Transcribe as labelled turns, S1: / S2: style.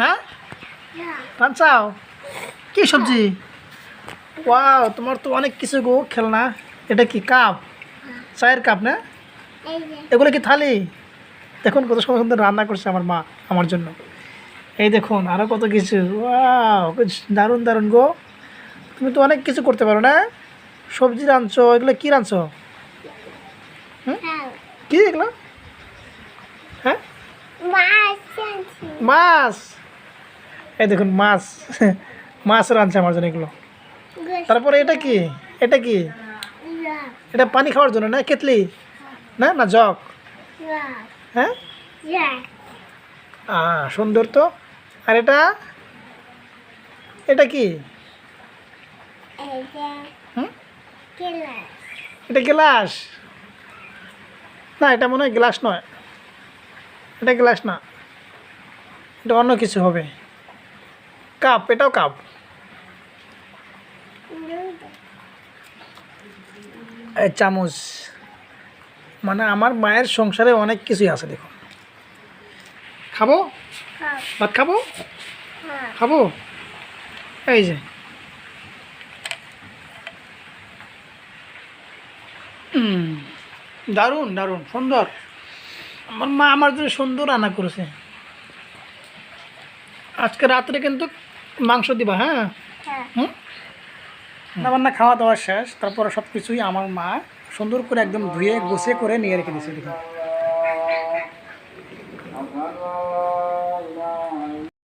S1: হ্যাঁ রাঁচাও কি সবজি? ওয়াও, তোমার তো অনেক কিছু গো খেলনা। এটা কি কাপ? চায়ের কাপ না? এগুলো কি থালি? দেখুন কত সুন্দর সুন্দর রান্না করছে আমার মা আমার জন্য। এই দেখুন আরও কত কিছু। ওয়াও, দারুণ দারুণ গো। তুমি তো অনেক কিছু করতে পারো না? সবজি রাঁধছো, এগুলো কি রাঁধছো? হুম, কি এগুলো? হ্যাঁ, মাছ। এই দেখুন মাছ মাছ রাঁধছে আমার জন্য এগুলো। তারপরে এটা কি? এটা কি? এটা পানি খাওয়ার জন্য না? কেতলি না, না জগ? হ্যাঁ, সুন্দর তো। আর এটা, এটা কি? হুম, এটা গ্লাস? না, এটা মনে হয় গ্লাস নয়। এটা গ্লাস না, এটা অন্য কিছু হবে। কাপ, এটাও কাপ। এই চামচ। মানে আমার মায়ের সংসারে অনেক কিছুই আছে দেখুন। খাবো? ভাত খাবো? খাবো। এই যে দারুণ দারুণ সুন্দর। আমার মা আমার জন্য সুন্দর রান্না করেছে। আজকে রাত্রে কিন্তু মাংস দিবা, হ্যাঁ? হুম, রান্না খাওয়া দাওয়া শেষ, তারপরে সব কিছুই আমার মা সুন্দর করে একদম ধুয়ে গুছিয়ে করে নিয়ে রেখে দিয়েছে দেখুন।